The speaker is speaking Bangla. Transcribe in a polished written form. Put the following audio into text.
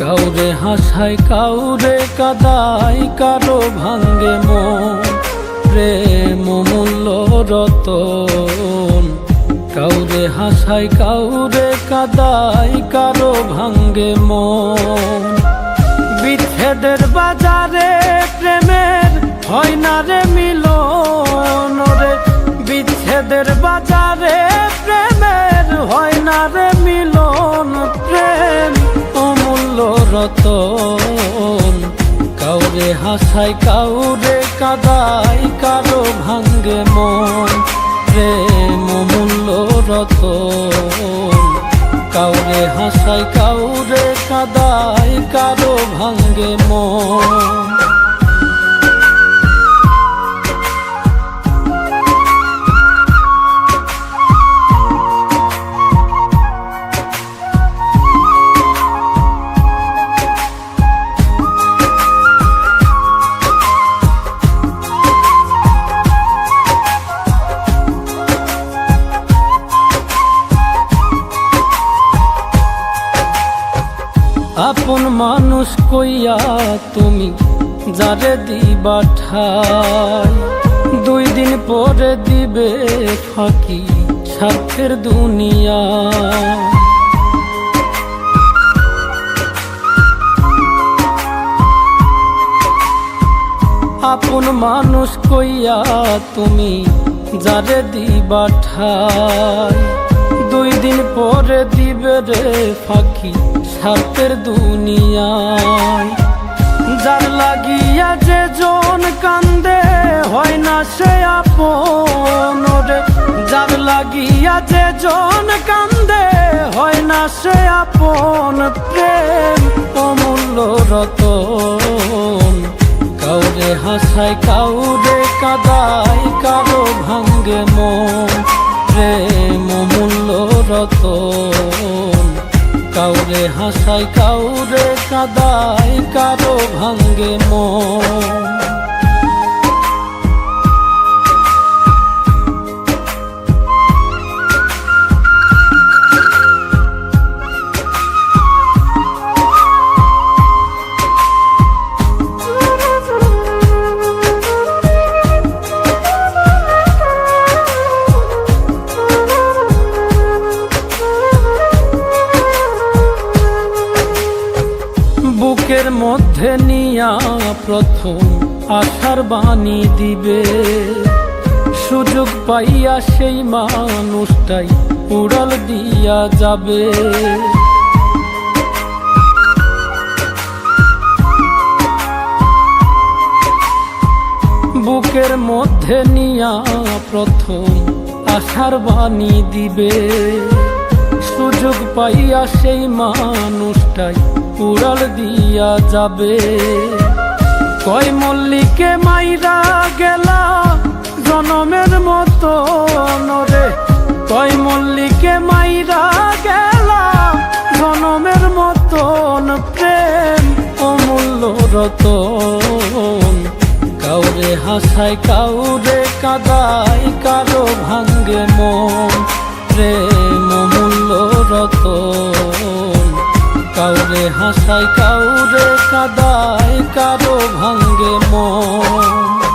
কাউরে হাসায় কাউরে কাদায় কারো ভাঙ্গে মন প্রেম মূল্য রতন কাউরে হাসায় কাউরে কাদায় কারো ভাঙ্গে মন বিচ্ছেদের বাজারে প্রেমের হয় না রে মিলন রে বিচ্ছেদের বাজারে প্রেমের হয় না রে মিলন প্রেম অমূল্য রতন কাউরে হাসায় কাউরে কাদায় কারো ভাঙ্গে মন প্রেম অমূল্য রতন কাউরে হাসায় কাউরে কাদায় কারো ভাঙ্গে মন আপন মানুষ কইয়া তুমি যারে দিবা ঠাই 2 দিন পরে দিবে ফাঁকি স্বার্থের দুনিয়া আপন মানুষ কইয়া তুমি যারে দিবা ঠাই 2 দিন পরে দিবে রে ফাঁকি স্বার্থের দুনিয়ায় যার লাগিয়া যে জন কান্দে হয় না সে আপন রে যার লাগিয়া যে জন কান্দে হয় না সে আপন প্রেম অমূল্য রতন কাউরে হাসায় কাউরে কাদায় কারো ভাঙ্গে মন প্রেম অমূল্য রতন কাউরে হাসায় কাউরে কাদায় কারো ভাঙ্গে মন বুকের মধ্যে নিয়া প্রথম আশার বাণী দিবে সুযোগ পাইয়া সেই মানুষটাই উড়াল দিয়া যাবে বুকের মধ্যে নিয়া প্রথম আশার বাণী দিবে সুযোগ পাইয়া সেই মানুষটাই উড়াল দিয়া যাবে কয় মল্লিকে মাইরা গেলা জনমের মতো রে কয় মল্লিকে মাইরা গেলা জনমের মতন প্রেম অমূল্য রতন কাউরে হাসায় কাউরে কাদায় কারো ভাঙ্গে মন প্রেম অমূল্য রতন কাউরে হাসায় কাউরে কাদায় কারো ভাঙ্গে মন।